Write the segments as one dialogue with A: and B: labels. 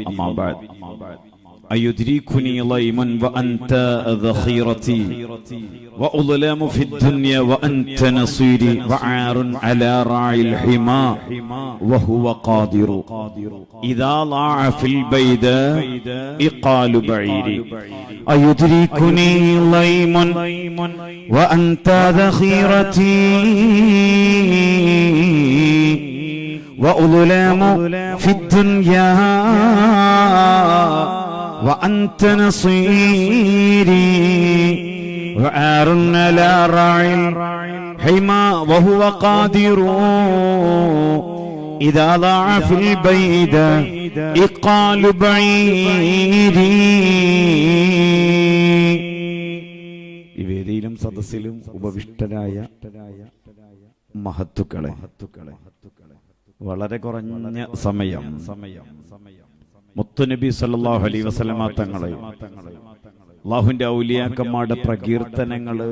A: أما بعد أيدركني ضيم وأنت ذخيرتي وأظلام في الدنيا وأنت نصيري وعار على راعي الحمى وهو قادر إذا ضاع في البيداء إقال بعيري أيدركني ضيم وأنت ذخيرتي وأظلام في الدنيا وأنت نصيري وعار على راعي الحمى وهو قادر إذا ضاع في البيد إقال بعيري. ഈ വേദിയിലും സദസ്സിലും ഉപവിഷ്ടരായ മഹത്തുക്കളെ, വളരെ കുറഞ്ഞ സമയം മുത്തുനബി സല്ലല്ലാഹു അലൈഹി വസല്ലമ തങ്ങളെ, അല്ലാഹുവിന്റെ ഔലിയാക്കന്മാരുടെ പ്രകീർത്തനങ്ങള്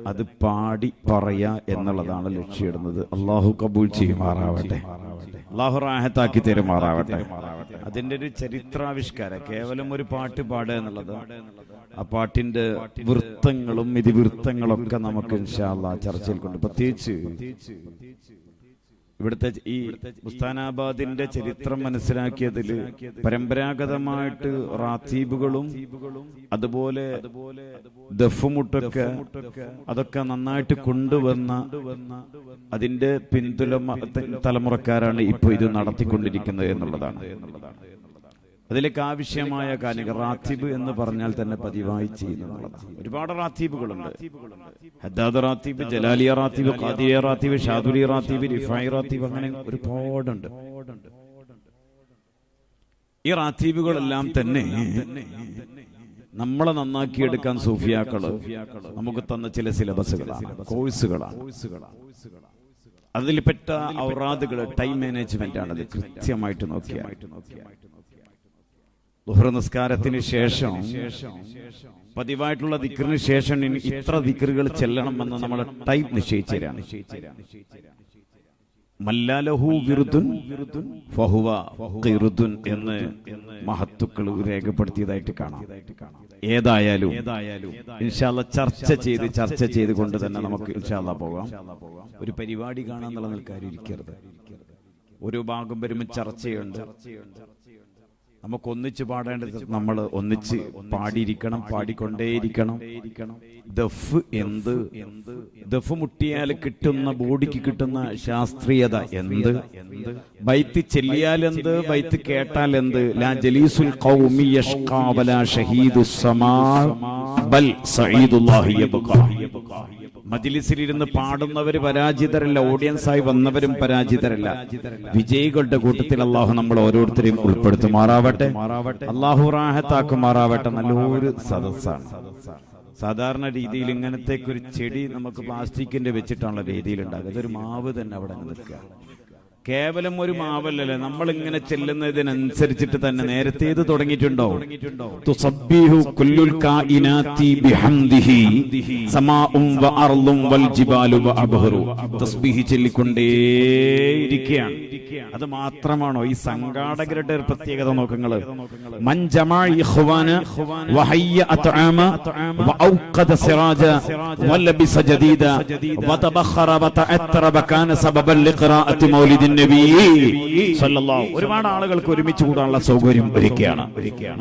A: അത് പാടി പറയാ എന്നുള്ളതാണ് ലക്ഷ്യമിടുന്നത്. അല്ലാഹു കബൂൽ ചെയ്യുമാറാവട്ടെ, അല്ലാഹു റാഹത്താക്കി തരുമാറാവട്ടെ. അതിന്റെ ഒരു ചരിത്രാവിഷ്കാരം, കേവലം ഒരു പാട്ട് പാടുക എന്നുള്ളത്, ആ പാട്ടിന്റെ വൃത്തങ്ങളും ഇതിവൃത്തങ്ങളൊക്കെ നമുക്ക് ഇൻഷാ അല്ലാഹ് ചർച്ചയിൽ കൊണ്ട്, പ്രത്യേകിച്ച് ഇവിടുത്തെ ഈ ബുസ്താനാബാദിന്റെ ചരിത്രം മനസ്സിലാക്കിയതിൽ പരമ്പരാഗതമായിട്ട് റാത്തീബുകളും അതുപോലെ ദഫ്മുട്ടൊക്കെ അതൊക്കെ നന്നായിട്ട് കൊണ്ടുവന്ന അതിന്റെ തലമുറക്കാരാണ് ഇപ്പോൾ ഇത് നടത്തിക്കൊണ്ടിരിക്കുന്നത് എന്നുള്ളതാണ്. അതിലേക്ക് ആവശ്യമായ കാര്യങ്ങൾ റാത്തീബ് എന്ന് പറഞ്ഞാൽ തന്നെ പതിവായി ചെയ്യുന്നതാണ്. ഒരുപാട് റാത്തീബുകളുണ്ട്. ഹദ്ദാദ് റാത്തീബ്, ജലാലിയ റാത്തീബ്, ഖാദിയ റാത്തീബ്, ഷാദുലി റാത്തീബ്, റിഫായി റാത്തീബ്, അങ്ങനെ ഒരുപാടുണ്ട്. ഈ റാത്തീബുകളെല്ലാം തന്നെ നമ്മളെ നന്നാക്കിയെടുക്കാൻ സൂഫിയാക്കള് നമുക്ക് തന്ന ചില സിലബസുകളാണ്, കോഴ്സുകളാണ്. അതിൽപ്പെട്ട ഔറാദുകള് ടൈം മാനേജ്മെന്റ് ആണ്. അത് കൃത്യമായിട്ട് നോക്കിയാൽ ളുഹർ നിസ്കാരത്തിന് ശേഷം പതിവായിട്ടുള്ള ദിക്റിന് ശേഷം ഇത്ര ദിക്റുകൾ ചെല്ലണമെന്ന് നമ്മൾ ടൈം നിശ്ചയിച്ചു തരാണ്. മല്ലാലഹു വിറുദുൻ ഫഹുവ ഖിറുദുൻ എന്ന് മഹത്തുക്കൾ രേഖപ്പെടുത്തിയതായിട്ട് കാണാം. ഏതായാലും ഇൻഷാ അല്ലാഹ് ചർച്ച ചെയ്തുകൊണ്ട് തന്നെ നമുക്ക് ഇൻഷാ അല്ലാഹ് പോകാം. ഒരു പരിപാടി കാണാന്നുള്ള നിൽക്കാരും ഇരിക്കരുത്. ഒരു ഭാഗം വരുമ്പോൾ ചർച്ചയുണ്ട്. നമുക്ക് ഒന്നിച്ച് പാടേണ്ടത് നമ്മൾ ഒന്നിച്ച് പാടിയിരിക്കണം, പാടിക്കൊണ്ടേയിരിക്കണം. ദഫ് എന്ത്, ദഫ് മുട്ടിയാൽ കിട്ടുന്ന, ബോഡിക്ക് കിട്ടുന്ന ശാസ്ത്രീയത എന്ത്, ബൈത്ത് ചെല്ലിയാൽ എന്ത്, ബൈത്ത് കേട്ടാൽ എന്ത്. ലാ ജലീസുൽ ഖൗമി യഷ്ഖാ വലാ ഷഹീദുസ് സമാ ബൽ സഈദുല്ലാഹി യബ്ഖാ. മജ്ലിസിലിരുന്ന് പാടുന്നവര് പരാജിതരല്ല, ഓഡിയൻസായി വന്നവരും പരാജിതരല്ല. വിജയികളുടെ കൂട്ടത്തിൽ അള്ളാഹു നമ്മൾ ഓരോരുത്തരെയും ഉൾപ്പെടുത്തുമാറാവട്ടെ, അള്ളാഹു റാഹത്താക്കുമാറാവട്ടെ. നല്ലൊരു സദസ്സാണ്. സാധാരണ രീതിയിൽ ഇങ്ങനത്തേക്ക് ഒരു ചെടി നമുക്ക് പ്ലാസ്റ്റിക്കിന്റെ വെച്ചിട്ടാണല്ലോ വേദിയിൽ ഉണ്ടാകുക. ഇതൊരു മാവ് തന്നെ അവിടെ നിൽക്കുക. കേവലം ഒരു മാവല്ലല്ലേ, നമ്മൾ ഇങ്ങനെ ചെല്ലുന്നതിനനുസരിച്ചിട്ട് തന്നെ നേരത്തെ ഇത് തുടങ്ങിയിട്ടുണ്ടോ? തുസബ്ബിഹു കുല്ലുൽ കായിനാതി ബിഹംദിഹി സമാഉം വഅർളും വൽ ജിബാലു വഅബ്ഹറു. തസ്ബീഹ് ചൊല്ലിക്കൊണ്ടേയിരിക്കുകയാണ്. അത് മാത്രമാണോ ഈ സംഘാടകരുടെ ഒരു പ്രത്യേകത? നോക്കുങ്ങള്, മൻ ജമഅ ഇഖ്വാന വഹയ്യ അത്അമ വഔഖദ സിറാജ വലബിസ ജദീദ വതബഖറ വതഅത്തറ വകാന സബബൻ ലിഖറാഅത്തി മൗലിദി നബി സല്ലല്ലാഹു. ഒരുപാട് ആളുകൾക്ക് ഒരുമിച്ച് കൂടാനുള്ള സൗകര്യം ഒരുക്കുകയാണ്.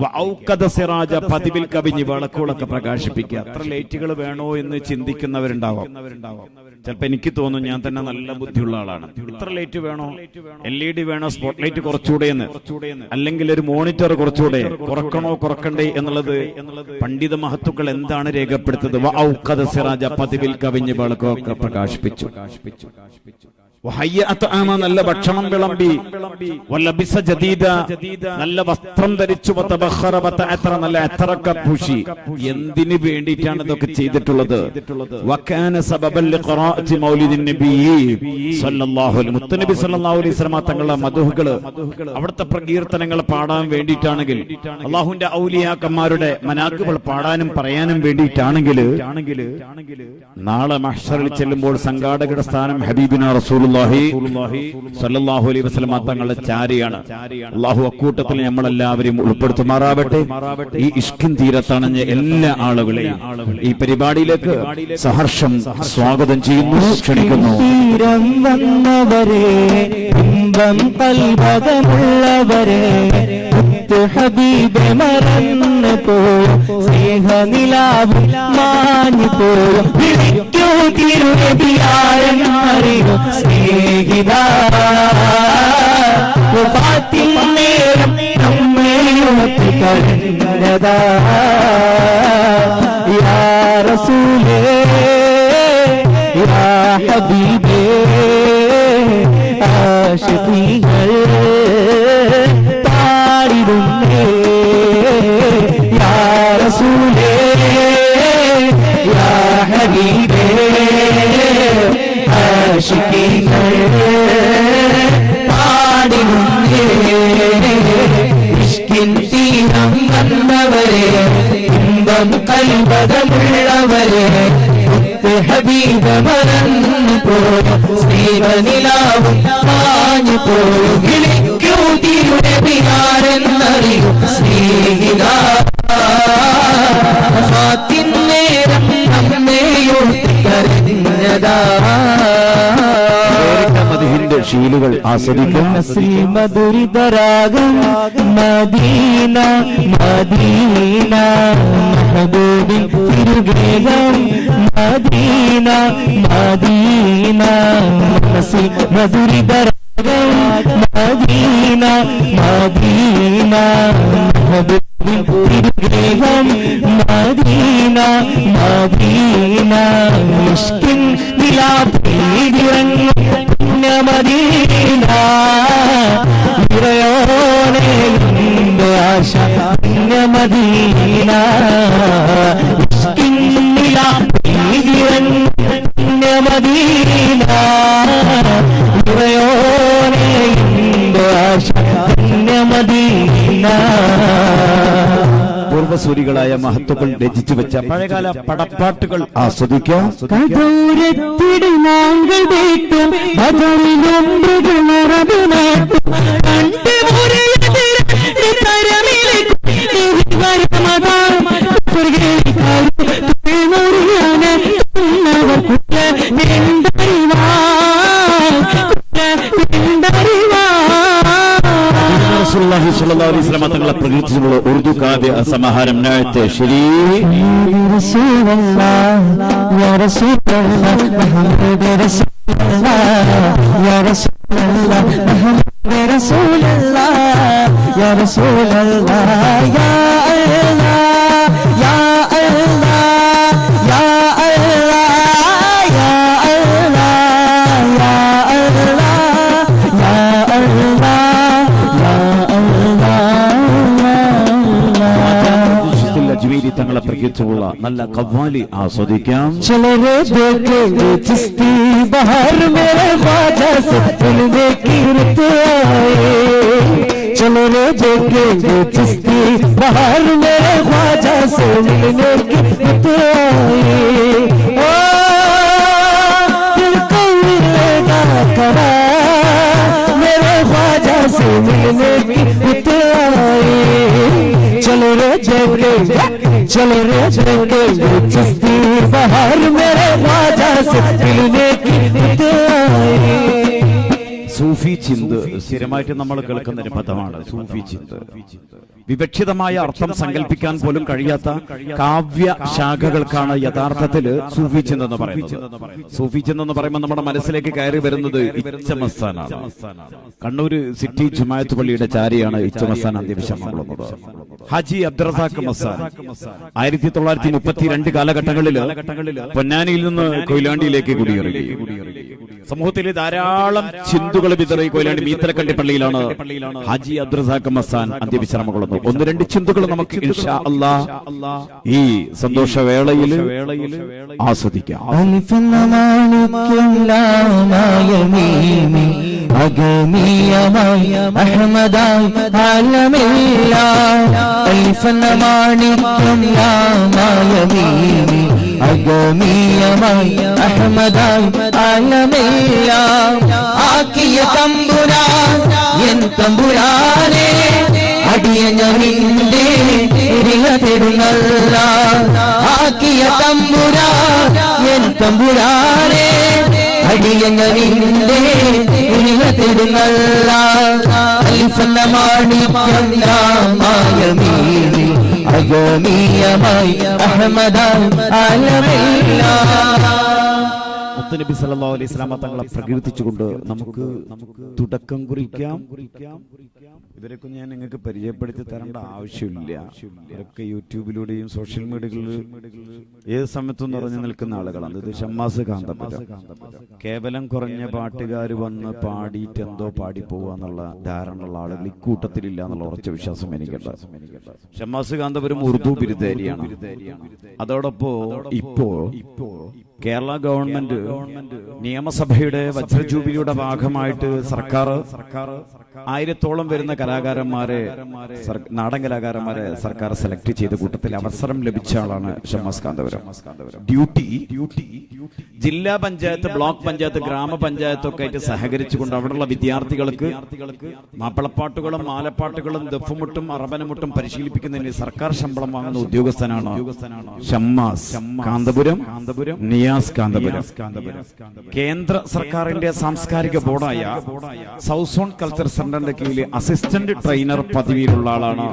A: വഔഖദ സിറാജ, പതിവിൽ കവിഞ്ഞ് വിളക്കുകളൊക്കെ പ്രകാശിപ്പിക്കുക. അത്ര ലൈറ്റുകൾ വേണോ എന്ന് ചിന്തിക്കുന്നവരുണ്ടാവാം. ചിലപ്പോ എനിക്ക് തോന്നും ഞാൻ തന്നെ നല്ല ബുദ്ധിയുള്ള ആളാണ്, ഇത്ര ലൈറ്റ് വേണോ, LED വേണോ, സ്പോട്ട് ലൈറ്റ് കുറച്ചുകൂടെ എന്ന്, അല്ലെങ്കിൽ ഒരു മോണിറ്റർ കുറച്ചുകൂടെ കുറക്കണോ കുറക്കണ്ടേ എന്നുള്ളത് പണ്ഡിത മഹത്തുക്കൾ എന്താണ് രേഖപ്പെടുത്തുന്നത്? വഔഖദ സിറാജ, പതിവിൽ കവിഞ്ഞ് വിളക്കൊക്കെ പ്രകാശിപ്പിച്ചു. നല്ല ഭക്ഷണം വിളമ്പി, വലബിസ ജദീദ, നല്ല വസ്ത്രം ധരിച്ചു, നല്ല അത്തറക്ക പൂശി. എന്തിനു വേണ്ടിയിട്ടാണ് ഇതൊക്കെ ചെയ്തിട്ടുള്ളത്? വകാന സബബൻ ലിഖറാഅത്തി മൗലിദിൻ നബി സല്ലല്ലാഹു അലൈഹി, മുത്തനബി സല്ലല്ലാഹു അലൈഹി വസല്ലം തങ്ങളുടെ മദ്ഹുകൾ, അവിടുത്തെ പ്രകീർത്തനങ്ങൾ പാടാൻ വേണ്ടിയിട്ടാണെങ്കിൽ, അല്ലാഹുവിന്റെ ഔലിയാക്കന്മാരുടെ മനാഖിബുകൾ പാടാനും പറയാനും വേണ്ടിയിട്ടാണെങ്കിൽ, നാളെ മഹ്ശറിൽ ചെല്ലുമ്പോൾ സംഘാടകരുടെ സ്ഥാനം ഹബീബിന റസൂൽ റസൂലുള്ളാഹി സ്വല്ലല്ലാഹു അലൈഹി വസല്ലം തങ്ങളുടെ ചാരിയാണ്. അല്ലാഹു അക്കൂട്ടത്തിൽ നമ്മളെല്ലാവരെയും ഉൾപ്പെടുത്തുമാറാവട്ടെ. ഈ ഇഷ്കിൻ തീരത്തണഞ്ഞ എല്ലാ ആളുകളെയും ഈ പരിപാടിയിലേക്ക് സഹർഷം സ്വാഗതം ചെയ്യുന്നു, ക്ഷണിക്കുന്നു.
B: തീരം വന്നവരെ, ഇമ്പം കൽബകമുള്ളവരെ, ഹബീബെ മറന്നു പോയോ, സ്നേഹനിലാവ് മാഞ്ഞു പോയോ, വിളിക്കൂ തിരുനബിയാരെന്നറിയോ സ്നേഹിതാ. വഫാത്തിൻ നേരം നമ്മെയുമൊത്ത് കരഞ്ഞതാ. യാ റസൂലേ യാ ഹബീബേ, ആശിഖീകൾ പാടിടുന്നേ. യാ റസൂലേ യാ ഹബീബേ, ആശിഖീകൾ പാടിടുന്നേ. ഇഷ്കിൻ തീരം വന്നവരെ, ഇമ്പം കൽബകമുള്ളവരെ, ഹബീബ മറന്നു പോയോ, സ്നേഹനിലാവും മാഞ്ഞു പോയോ, വിളിക്കൂ തിരുനബിയാരെന്നറിയോ സ്നേഹിതാ. വഫാത്തിൻ നേരം നമ്മെയോർത്ത് കരഞ്ഞതാ.
A: മദീഹിന്റെ ശീലുകൾ ആസ്വദിക്കാം.
B: മധുരിതരാഗം മദീന മദീന, മഹബൂബിൻ തിരുഗേഹം മദീന മദീന. മധുരിതരാഗം മദീന മദീന, മഹബൂബിൻ തിരുഗേഹം മദീന മദീന. ഇഷ്കിൻ നിലാവിറങ്ങും മദീന, നിറയോനെ ആശ മദീന. ഇഷ്കിൻ നിലാവിറങ്ങും മദീന, നിറയോനെ ആശ മദീന.
A: പൂർവസൂരികളായ മഹത്തുക്കൾ രചിച്ചു വെച്ച പഴയകാല പടപ്പാട്ടുകൾ ആസ്വദിക്കാം.
B: കടൂരത്തിടുന്നാങ്കൾ വീട്ടും ബദറിലൊമ്പുകൾ നടനാട്ടും കണ്ട്
A: തങ്ങളെ പ്രകീർത്തിച്ചുള്ള ഉറുദു കാവ്യ സമാഹാരം നാഴത്തെ ശരി. തങ്ങളെ പ്രകീർത്തിച്ചുള്ള നല്ല കവ്വാലി ആസ്വദിക്കാം.
B: ചലരെ ദേഖേംഗെ ചിസ്തി ബഹാർ മേരെ ഖ്വാജാ സെ മിലനെ की रुत आए. चलरे देखेंगे चिश्ती बहार मेरे ख्वाजा से मिलने की रुत आए. ओ दिल को मिलेगा करार मेरे ख्वाजा से मिलने की रुत आए. चलो रे देखेंगे, चलो रे देखेंगे चिश्ती बहार मेरे ख्वाजा से मिलने की रुत आए.
A: സൂഫി ചിന്ത് സ്ഥിരമായിട്ട് നമ്മൾ കേൾക്കുന്ന ഒരു പദമാണ് സൂഫി ചിന്ത്. വിവക്ഷിതമായ അർത്ഥം സങ്കല്പിക്കാൻ പോലും കഴിയാത്ത കാവ്യ ശാഖകൾക്കാണ് യഥാർത്ഥത്തിൽ സൂഫി ചിന്ത് എന്ന് പറയുന്നത്. സൂഫി ചിന്ത് എന്ന് പറയുമ്പോൾ നമ്മുടെ മനസ്സിലേക്ക് കയറി വരുന്നത് ഇച്ചമസ്ഥാനാണ്. കണ്ണൂര് സിറ്റി ജുമാഅത്ത് പള്ളിയുടെ ചാരിയാണ് ഇച്ചമസ്ഥാൻ അന്ത്യവിശ്രമം കൊള്ളുന്നത്. ഹാജി അബ്ദുറസാഖ് മസ്സാൻ 1932 കാലഘട്ടങ്ങളിൽ പൊന്നാനിയിൽ നിന്ന് കൊയിലാണ്ടിയിലേക്ക് കുടിയേറി. സമൂഹത്തിലെ ധാരാളം ചിന്തുകൾ വിതറി കൊയിലാണ്ടി മീത്തലക്കണ്ടി പള്ളിയിലാണ് ഹാജി അബ്ദുറസാഖ് മസ്സാൻ അന്ത്യവിശ്രമം കൊള്ളുന്നത്. 1-2 ചിന്തുകൾ നമുക്ക് ഇൻഷാ അല്ലാഹ് ഈ സന്തോഷവേളയിൽ ആസ്വദിക്കാം.
B: അഗമീയമായി അഹമ്മദായി ആലമെല്ലാം ആക്കിയ തമ്പുരാൻ എൻ തമ്പുരാനെ അടിയഞ്ഞിന്റെ തിരുനല്ല ആക്കിയ തമ്പുരാൻ എൻ തമ്പുരാനെ അടിയഞ്ഞിന്റെ തിരുനല്ല അലിഫന്നമാണിക്യം നാമായമീ അഗമീയമായി അഹമ്മദായി ആലമെല്ലാം.
A: മുത്തുനബി സല്ലല്ലാഹു അലൈഹി വസല്ലം തങ്ങളെ പ്രകീർത്തിച്ചുകൊണ്ട് നമുക്ക് തുടക്കം കുറിക്കാം. ഇവരൊക്കെ ഞാൻ നിങ്ങൾക്ക് പരിചയപ്പെടുത്തി തരേണ്ട ആവശ്യമില്ല. ഇവരൊക്കെ യൂട്യൂബിലൂടെയും സോഷ്യൽ മീഡിയകളിൽ ഏത് സമയത്തും നിറഞ്ഞു നിൽക്കുന്ന ആളുകളാണ്. ഇത് ഷമ്മാസ് കാന്തപുരം. കേവലം കുറഞ്ഞ പാട്ടുകാർ വന്ന് പാടിയിട്ട് എന്തോ പാടി പോവാന്നുള്ള ധാരണയുള്ള ആളുകൾ ഇക്കൂട്ടത്തിലില്ല എന്നുള്ള ഉറച്ച വിശ്വാസം എനിക്കുണ്ട്. ഷമ്മാസ് കാന്തപുരം ഉറുദു ബിരുദാരിയാണ്. അതോടൊപ്പം ഇപ്പോ കേരള ഗവൺമെന്റ് നിയമസഭയുടെ വജ്രജൂബിലിയുടെ ഭാഗമായിട്ട് സർക്കാർ 1000-ഓളം വരുന്ന കലാകാരന്മാരെ, നാടൻ കലാകാരന്മാരെ സർക്കാർ സെലക്ട് ചെയ്ത കൂട്ടത്തിൽ അവസരം ലഭിച്ച ആളാണ് ഷമ്മാസ് കാന്തപുരം. ഡ്യൂട്ടി ജില്ലാ പഞ്ചായത്ത്, ബ്ലോക്ക് പഞ്ചായത്ത്, ഗ്രാമപഞ്ചായത്തൊക്കെ ആയിട്ട് സഹകരിച്ചുകൊണ്ട് അവിടെയുള്ള വിദ്യാർത്ഥികൾക്ക് മാപ്പിളപ്പാട്ടുകളും മാലപ്പാട്ടുകളും ദഫുമുട്ടും അറബനമുട്ടും പരിശീലിപ്പിക്കുന്നതിന് സർക്കാർ ശമ്പളം വാങ്ങുന്ന ഉദ്യോഗസ്ഥനാണ് ഷമ്മാസ് കാന്തപുരം, നിയാസ് കാന്തപുരം. കേന്ദ്ര സർക്കാരിന്റെ സാംസ്കാരിക ബോർഡായ സൗത്ത് സോൺ കൾച്ചർ സെന്ററിന്റെ കീഴിൽ അസിസ്റ്റന്റ് ട്രെയിനർ പദവിയിലുള്ള ആളാണ്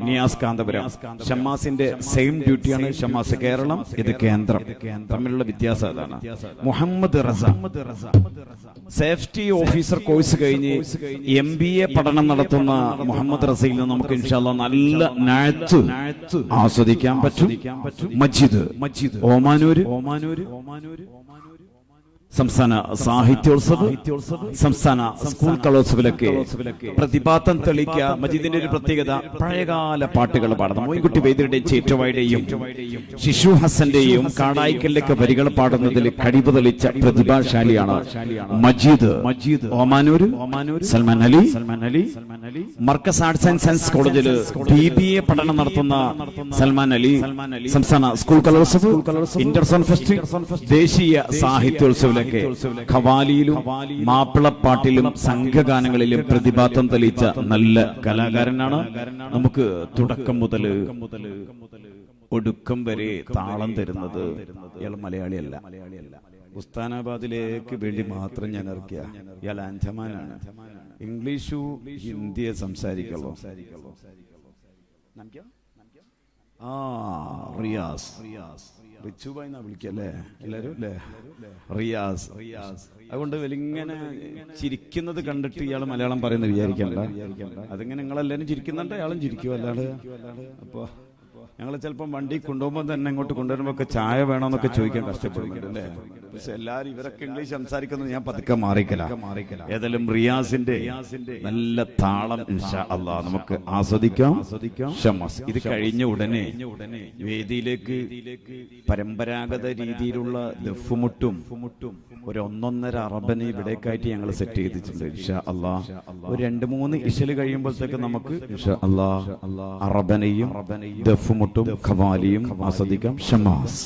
A: നിയാസ് കാന്തപുരം. ഷമ്മാസിന്റെ സെയിം ഡ്യൂട്ടിയാണ്. ഷമ്മാസ് കേരളം, ഇത് കേന്ദ്രം, തമ്മിലുള്ള വ്യത്യാസം അതാണ്. Muhammad Raza safety officer course കഴിഞ്ഞ് MBA പഠനം നടത്തുന്ന മുഹമ്മദ് റസയിൽ നിന്ന് നമുക്ക് ഇൻഷാല്ലാ നല്ല നാഴത്ത് ആസ്വദിക്കാൻ പറ്റും. മജീദ് ഓമാനൂര് സംസ്ഥാന സാഹിത്യോത്സവം, സംസ്ഥാന സ്കൂൾ കലോത്സവത്തിലൊക്കെ പ്രതിഭാത്തം തെളിയിക്കുക. മജീദിന്റെ ഒരു പ്രത്യേകത പഴയകാല പാട്ടുകൾ പാടുന്ന മോയിൻകുട്ടി വൈദ്യരുടെയും ചേറ്റുവായുടെയും ശിശു ഹസന്റെയും കാടായിക്കലിലൊക്കെ വരികൾ പാടുന്നതിൽ കഴിവ് തെളിച്ച പ്രതിഭാശാലിയാണ് Majeed. Omanoor Salman Ali Markaz arts and science കോളേജിൽ BBA പഠനം നടത്തുന്ന സൽമാൻ അലി സംസ്ഥാന സ്കൂൾ കലോത്സവം, ഇന്റർസോൺ ഫെസ്റ്റ്, ദേശീയ സാഹിത്യോത്സവം ഖവാലിയിലും മാപ്പിളപ്പാട്ടിലും സംഘഗാനങ്ങളിലും പ്രതിഭാത്തം തെളിയിച്ച നല്ല കലാകാരനാണ്. നമുക്ക് തുടക്കം മുതൽ ഒടുക്കം വരെ താളം തരുന്നത് ഇയാൾ മലയാളിയല്ല. ഉസ്താനാബാദിലേക്ക് വേണ്ടി മാത്രം ഞാൻ ഇറക്കിയ ഇയാൾ അഞ്ചമാനാണ്. ഇംഗ്ലീഷു ഹിന്ദിയെ സംസാരിക്കുള്ളൂ. റിയാസ് റിച്ചുബായി എന്നാ വിളിക്കല്ലേ എല്ലാരും അല്ലേ? റിയാസ്. അതുകൊണ്ട് വലിങ്ങനെ ചിരിക്കുന്നത് കണ്ടിട്ട് ഇയാൾ മലയാളം പറയുന്നത് വിചാരിക്കണ്ട. അതിങ്ങനെ നിങ്ങളെല്ലാരും ചിരിക്കുന്നുണ്ട്, അയാളും ചിരിക്കും. അല്ലാണ്ട് അപ്പൊ ഞങ്ങൾ ചിലപ്പം വണ്ടി കൊണ്ടുപോകുമ്പോൾ തന്നെ ഇങ്ങോട്ട് കൊണ്ടുവരുമ്പോ ഒക്കെ ചായ വേണമെന്നൊക്കെ ചോദിക്കാൻ കഷ്ടപ്പെടുന്നുണ്ട് അല്ലേ? പക്ഷെ എല്ലാരും ഇവരൊക്കെ ഇംഗ്ലീഷ് സംസാരിക്കുന്നത് ഞാൻ പതുക്കെ മാറിക്കല. ഏതായാലും റിയാസിന്റെ നല്ല താളം ഇൻഷാ അല്ലാഹ് നമുക്ക് ആസ്വദിക്കാം. ഷമ്മാസ് ഇത് കഴിഞ്ഞ ഉടനെ വേദിയിലേക്ക് പരമ്പരാഗത രീതിയിലുള്ള ദഫുമുട്ടും ഒരു 1.5 അറബനെ ഇവിടേക്കായിട്ട് ഞങ്ങൾ സെറ്റ് ചെയ്തിട്ടുണ്ട് ഇൻഷാ അല്ലാഹ്. ഒരു 2-3 ഇശല് കഴിയുമ്പോഴത്തേക്ക് നമുക്ക് ഇൻഷാ അല്ലാഹ് അറബനയും ദഫുമുട്ടും ഖവാലിയും ആസ്വദിക്കാം. ഷമ്മാസ്.